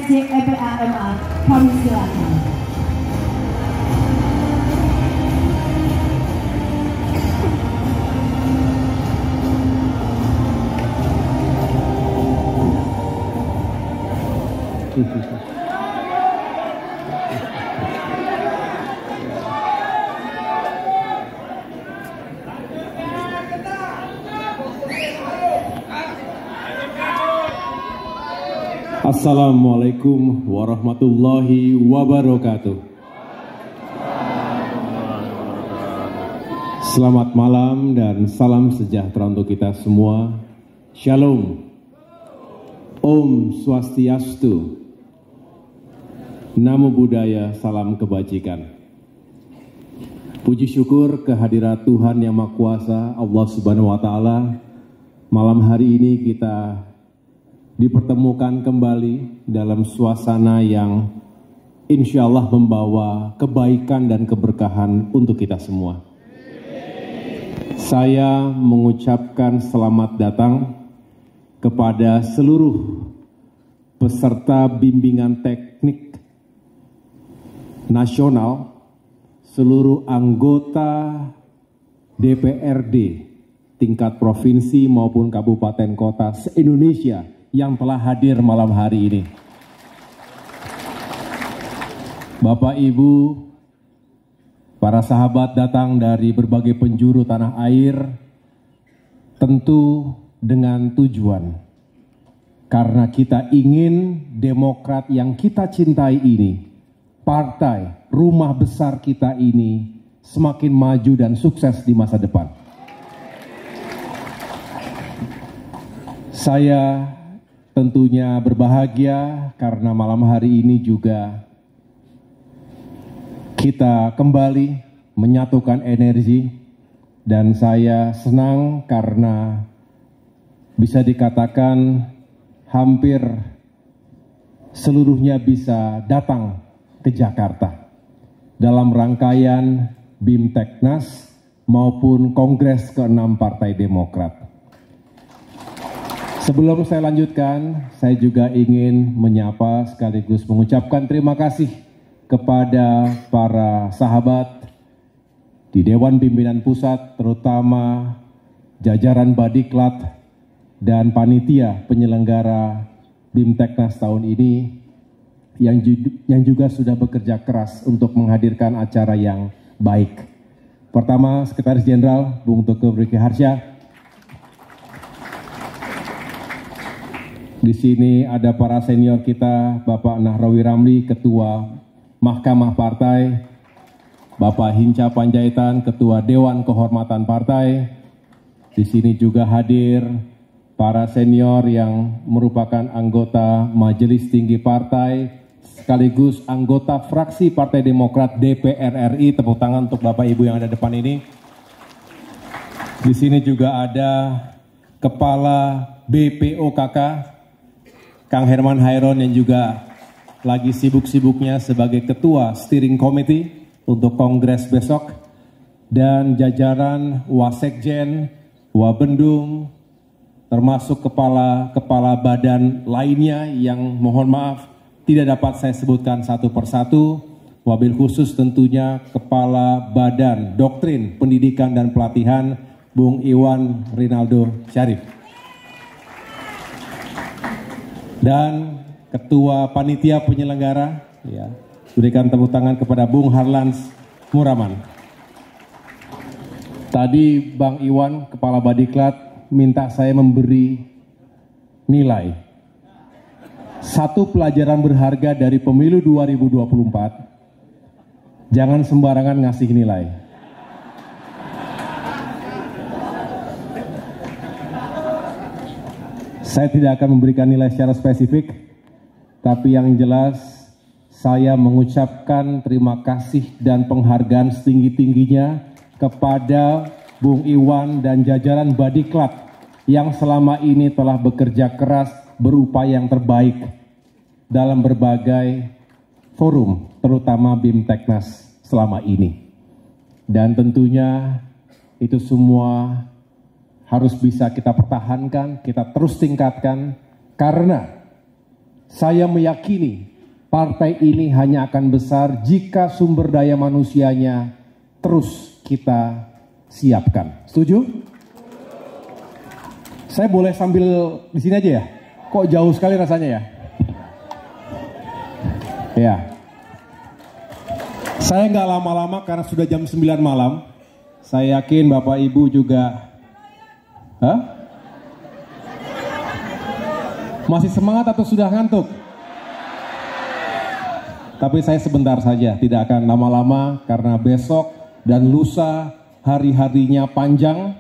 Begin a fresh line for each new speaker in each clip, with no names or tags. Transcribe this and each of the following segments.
Sekjen EPA-MA, kami silakan.
Assalamualaikum warahmatullahi wabarakatuh. Selamat malam dan salam sejahtera untuk kita semua. Shalom. Om Swastiastu. Namo Buddhaya, salam kebajikan. Puji syukur kehadirat Tuhan Yang Maha Kuasa, Allah Subhanahu wa Ta'ala. Malam hari ini kita dipertemukan kembali dalam suasana yang insya Allah membawa kebaikan dan keberkahan untuk kita semua. Saya mengucapkan selamat datang kepada seluruh peserta bimbingan teknik nasional, seluruh anggota DPRD tingkat provinsi maupun kabupaten kota se-Indonesia yang telah hadir malam hari ini. Bapak, Ibu, para sahabat datang dari berbagai penjuru tanah air, tentu dengan tujuan. Karena kita ingin Demokrat yang kita cintai ini, partai rumah besar kita ini, semakin maju dan sukses di masa depan. Saya tentunya berbahagia karena malam hari ini juga kita kembali menyatukan energi, dan saya senang karena bisa dikatakan hampir seluruhnya bisa datang ke Jakarta dalam rangkaian BIMTEKNAS maupun Kongres ke-6 Partai Demokrat. Sebelum saya lanjutkan, saya juga ingin menyapa sekaligus mengucapkan terima kasih kepada para sahabat di Dewan Pimpinan Pusat, terutama jajaran Badiklat dan panitia penyelenggara BIMTEKNAS tahun ini yang juga sudah bekerja keras untuk menghadirkan acara yang baik. Pertama, Sekretaris Jenderal Bung Teguh Riki Harsha. Di sini ada para senior kita, Bapak Nahrawi Ramli, Ketua Mahkamah Partai, Bapak Hinca Panjaitan, Ketua Dewan Kehormatan Partai. Di sini juga hadir para senior yang merupakan anggota Majelis Tinggi Partai, sekaligus anggota fraksi Partai Demokrat DPR RI. Tepuk tangan untuk Bapak Ibu yang ada depan ini. Di sini juga ada Kepala BPOKK, Kang Herman Hairon, yang juga lagi sibuk-sibuknya sebagai Ketua Steering Committee untuk Kongres besok, dan jajaran Wasekjen, Wabendung, termasuk kepala badan lainnya yang mohon maaf tidak dapat saya sebutkan satu persatu. Wabil khusus tentunya Kepala Badan Doktrin Pendidikan dan Pelatihan, Bung Iwan Rinaldo Syarif. Dan Ketua Panitia Penyelenggara, ya, berikan tepuk tangan kepada Bung Harlans Muraman. Tadi Bang Iwan, Kepala Badiklat, minta saya memberi nilai. Satu pelajaran berharga dari pemilu 2024, jangan sembarangan ngasih nilai. Saya tidak akan memberikan nilai secara spesifik, tapi yang jelas saya mengucapkan terima kasih dan penghargaan setinggi-tingginya kepada Bung Iwan dan jajaran Badiklat yang selama ini telah bekerja keras, berupaya yang terbaik dalam berbagai forum, terutama BIMTEKNAS selama ini. Dan tentunya itu semua harus bisa kita pertahankan, kita terus tingkatkan, karena Saya meyakini partai ini hanya akan besar jika sumber daya manusianya terus kita siapkan. Setuju? Saya boleh sambil di sini aja ya? Kok jauh sekali rasanya ya? Ya. Saya nggak lama-lama karena sudah jam 9 malam. Saya yakin Bapak Ibu juga masih semangat atau sudah ngantuk? Tapi saya sebentar saja, tidak akan lama-lama karena besok dan lusa hari-harinya panjang.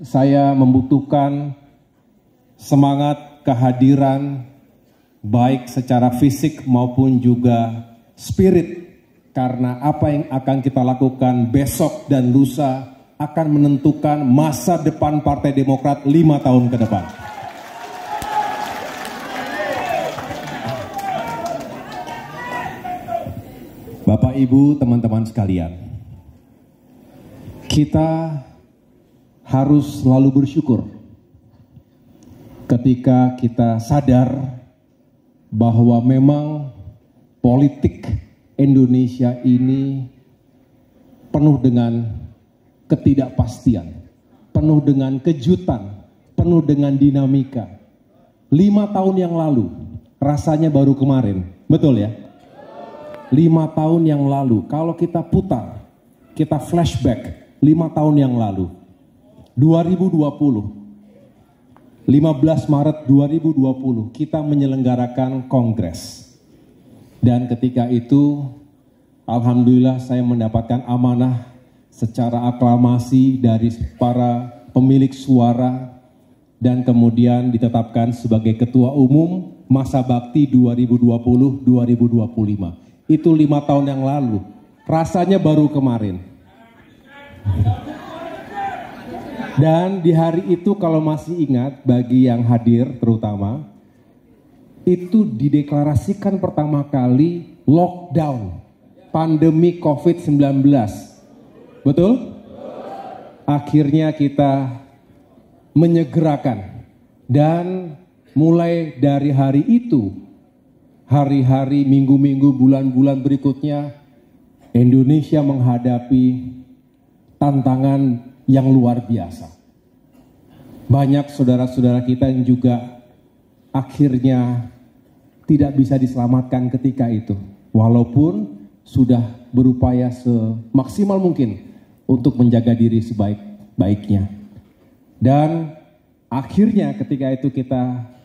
Saya membutuhkan semangat kehadiran baik secara fisik maupun juga spirit, karena apa yang akan kita lakukan besok dan lusa akan menentukan masa depan Partai Demokrat 5 tahun ke depan. Bapak, Ibu, teman-teman sekalian, kita harus selalu bersyukur ketika kita sadar bahwa memang politik Indonesia ini penuh dengan ketidakpastian, penuh dengan kejutan, penuh dengan dinamika. 5 tahun yang lalu, rasanya baru kemarin, betul ya? 5 tahun yang lalu, kalau kita putar, kita flashback 5 tahun yang lalu, 2020, 15 Maret 2020, kita menyelenggarakan kongres. Dan ketika itu, alhamdulillah saya mendapatkan amanah secara aklamasi dari para pemilik suara dan kemudian ditetapkan sebagai Ketua Umum masa bakti 2020-2025. Itu 5 tahun yang lalu, rasanya baru kemarin. Dan di hari itu kalau masih ingat, bagi yang hadir terutama, itu dideklarasikan pertama kali lockdown, pandemi COVID-19. Betul? Akhirnya kita menyegerakan, dan mulai dari hari itu, hari-hari, minggu-minggu, bulan-bulan berikutnya, Indonesia menghadapi tantangan yang luar biasa. Banyak saudara-saudara kita yang juga akhirnya tidak bisa diselamatkan ketika itu, walaupun sudah berupaya semaksimal mungkin untuk menjaga diri sebaik-baiknya. Dan akhirnya ketika itu kita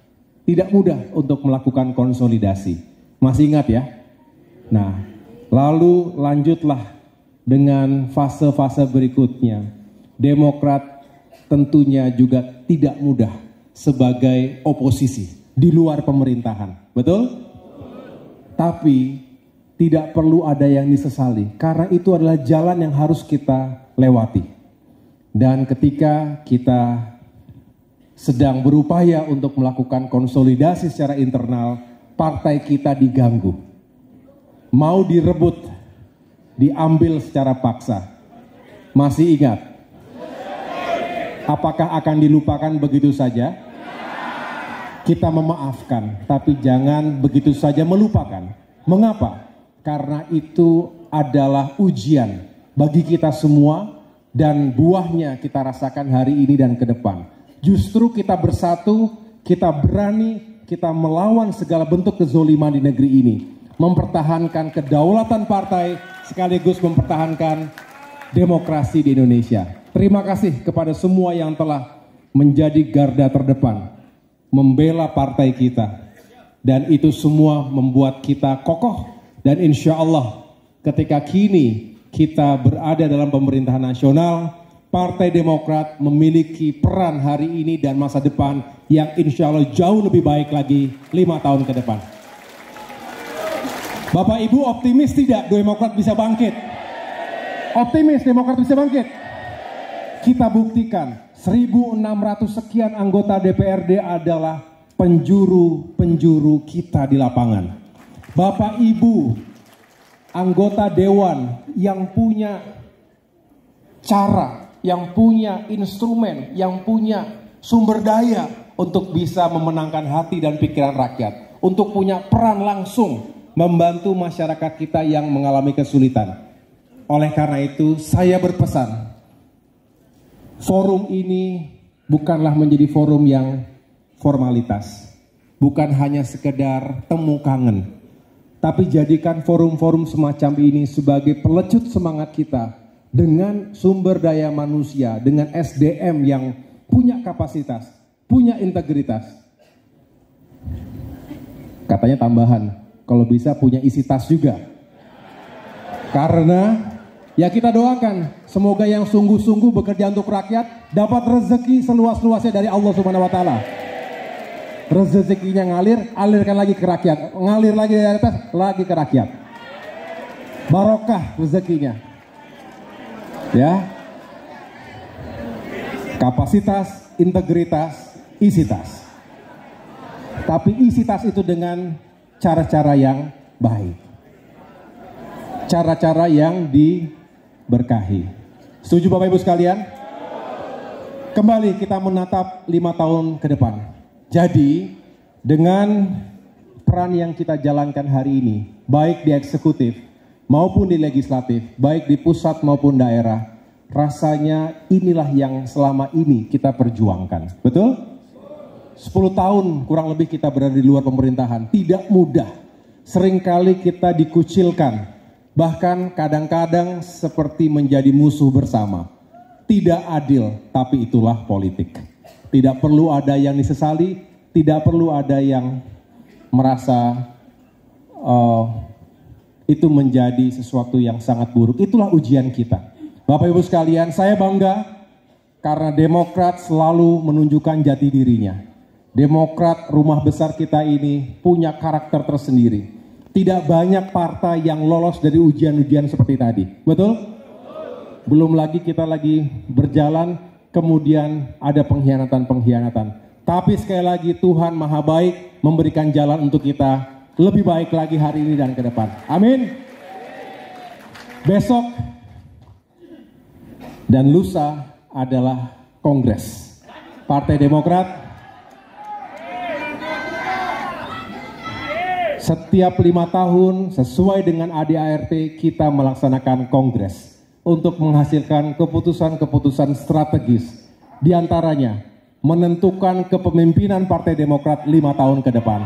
tidak mudah untuk melakukan konsolidasi. Masih ingat ya? Nah, lalu lanjutlah dengan fase-fase berikutnya. Demokrat tentunya juga tidak mudah sebagai oposisi di luar pemerintahan. Betul? Tapi tidak perlu ada yang disesali, karena itu adalah jalan yang harus kita lewati. Dan ketika kita sedang berupaya untuk melakukan konsolidasi secara internal, partai kita diganggu, mau direbut, diambil secara paksa. Masih ingat? Apakah akan dilupakan begitu saja? Kita memaafkan, tapi jangan begitu saja melupakan. Mengapa? Karena itu adalah ujian bagi kita semua, dan buahnya kita rasakan hari ini dan ke depan. Justru kita bersatu, kita berani, kita melawan segala bentuk kezoliman di negeri ini. Mempertahankan kedaulatan partai, sekaligus mempertahankan demokrasi di Indonesia. Terima kasih kepada semua yang telah menjadi garda terdepan, membela partai kita. Dan itu semua membuat kita kokoh. Dan insya Allah ketika kini kita berada dalam pemerintahan nasional, Partai Demokrat memiliki peran hari ini dan masa depan yang insya Allah jauh lebih baik lagi 5 tahun ke depan. Bapak Ibu optimis tidak Demokrat bisa bangkit? Optimis Demokrat bisa bangkit? Kita buktikan 1.600 sekian anggota DPRD adalah penjuru-penjuru kita di lapangan. Bapak Ibu anggota Dewan yang punya cara, yang punya instrumen, yang punya sumber daya untuk bisa memenangkan hati dan pikiran rakyat. untuk punya peran langsung membantu masyarakat kita yang mengalami kesulitan. Oleh karena itu, saya berpesan, forum ini bukanlah menjadi forum yang formalitas, bukan hanya sekedar temu kangen, tapi jadikan forum-forum semacam ini sebagai pelecut semangat kita dengan sumber daya manusia, dengan SDM yang punya kapasitas, punya integritas. Katanya tambahan, kalau bisa punya isi tas juga. Karena ya kita doakan, semoga yang sungguh-sungguh bekerja untuk rakyat dapat rezeki seluas-luasnya dari Allah Subhanahu wa Ta'ala. Rezekinya ngalir, alirkan lagi ke rakyat, ngalir lagi dari atas, lagi ke rakyat. Barokah rezekinya. Ya. Kapasitas, integritas, isi tas. Tapi isi tas itu dengan cara-cara yang baik. Cara-cara yang diberkahi. Setuju Bapak Ibu sekalian? Kembali kita menatap 5 tahun ke depan. Jadi dengan peran yang kita jalankan hari ini, baik di eksekutif maupun di legislatif, baik di pusat maupun daerah, rasanya inilah yang selama ini kita perjuangkan. Betul? 10 tahun kurang lebih kita berada di luar pemerintahan, tidak mudah. Seringkali kita dikucilkan, bahkan kadang-kadang seperti menjadi musuh bersama. Tidak adil, tapi itulah politik. Tidak perlu ada yang disesali, tidak perlu ada yang merasa itu menjadi sesuatu yang sangat buruk. Itulah ujian kita. Bapak Ibu sekalian, saya bangga karena Demokrat selalu menunjukkan jati dirinya. Demokrat, rumah besar kita ini punya karakter tersendiri. Tidak banyak partai yang lolos dari ujian-ujian seperti tadi. Betul? Belum lagi kita lagi berjalan, kemudian ada pengkhianatan-pengkhianatan. Tapi sekali lagi Tuhan Maha Baik memberikan jalan untuk kita lebih baik lagi hari ini dan ke depan. Amin. Besok dan lusa adalah Kongres Partai Demokrat. Setiap 5 tahun sesuai dengan ADART kita melaksanakan kongres untuk menghasilkan keputusan-keputusan strategis. Di antaranya menentukan kepemimpinan Partai Demokrat 5 tahun ke depan.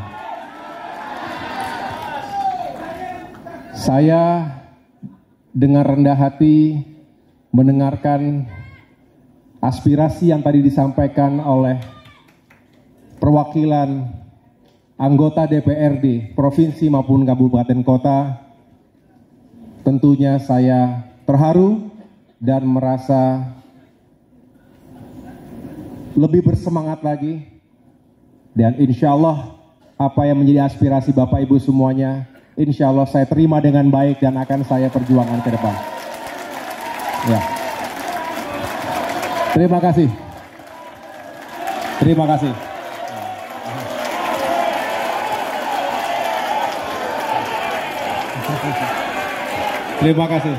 Saya dengan rendah hati mendengarkan aspirasi yang tadi disampaikan oleh perwakilan anggota DPRD provinsi maupun kabupaten kota. Tentunya saya terharu dan merasa lebih bersemangat lagi, dan insya Allah apa yang menjadi aspirasi Bapak Ibu semuanya, insya Allah saya terima dengan baik dan akan saya perjuangkan ke depan. Ya. Terima kasih. Terima kasih. Terima kasih.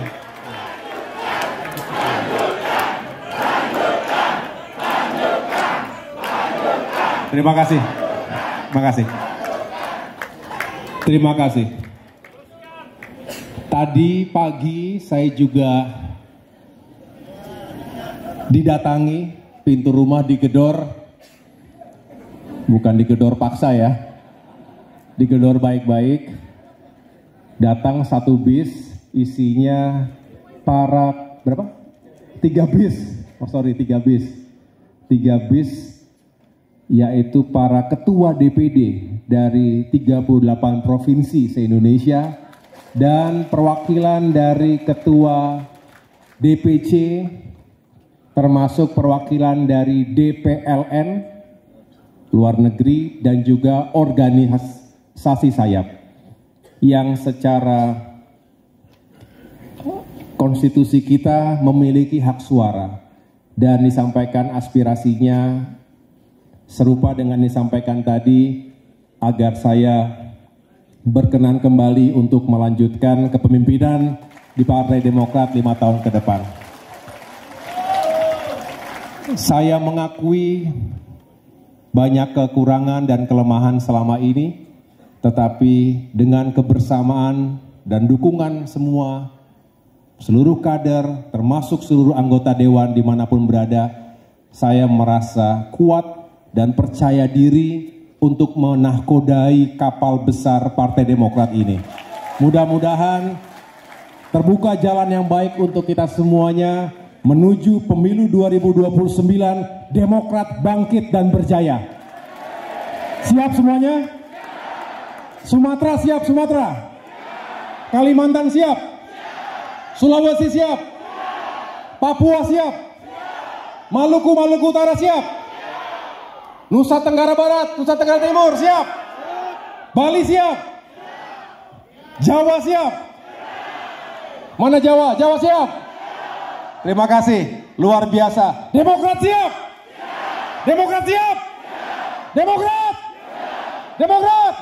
Terima kasih. Terima kasih. Terima kasih. Tadi pagi saya juga didatangi, pintu rumah digedor. Bukan digedor paksa ya. Digedor baik-baik. Datang 1 bis, isinya para berapa? 3 bis. Oh sorry, 3 bis. 3 bis yaitu para ketua DPD dari 38 provinsi se-Indonesia dan perwakilan dari ketua DPC termasuk perwakilan dari DPLN luar negeri dan juga organisasi sayap yang secara konstitusi kita memiliki hak suara dan disampaikan aspirasinya serupa dengan disampaikan tadi agar saya berkenan kembali untuk melanjutkan kepemimpinan di Partai Demokrat 5 tahun ke depan. Saya mengakui banyak kekurangan dan kelemahan selama ini, tetapi dengan kebersamaan dan dukungan semua, seluruh kader, termasuk seluruh anggota Dewan dimanapun berada, saya merasa kuat dan percaya diri untuk menahkodai kapal besar Partai Demokrat ini. Mudah-mudahan terbuka jalan yang baik untuk kita semuanya menuju pemilu 2029, Demokrat bangkit dan berjaya. Siap semuanya? Sumatera siap Sumatera? Kalimantan siap? Sulawesi siap? Papua siap? Maluku Utara siap? Nusa Tenggara Barat, Nusa Tenggara Timur siap? Bali siap? Jawa siap? Mana Jawa? Jawa siap? Terima kasih, luar biasa. Demokrat siap? Demokrat siap? Demokrat? Demokrat?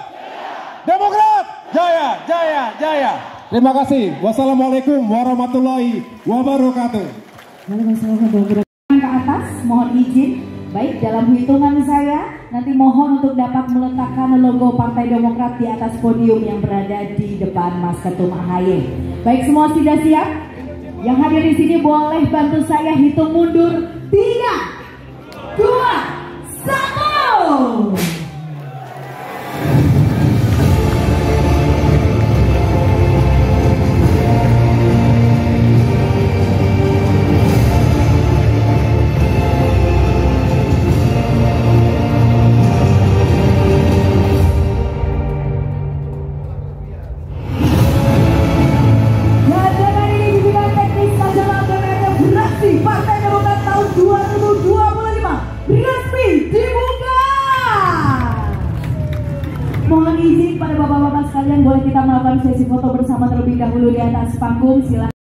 Demokrat? Jaya, jaya, jaya. Terima kasih. Wassalamualaikum warahmatullahi wabarakatuh.
Ke atas, mohon izin. Baik, dalam hitungan saya, nanti mohon untuk dapat meletakkan logo Partai Demokrat di atas podium yang berada di depan Mas Ketum AHY. Baik, semua sudah siap? Yang hadir di sini boleh bantu saya hitung mundur. 3, 2, 1. Partai Demokrat tahun 2025 resmi dibuka. Mohon izin pada bapak-bapak sekalian, boleh kita melakukan sesi foto bersama terlebih dahulu di atas panggung. Silakan.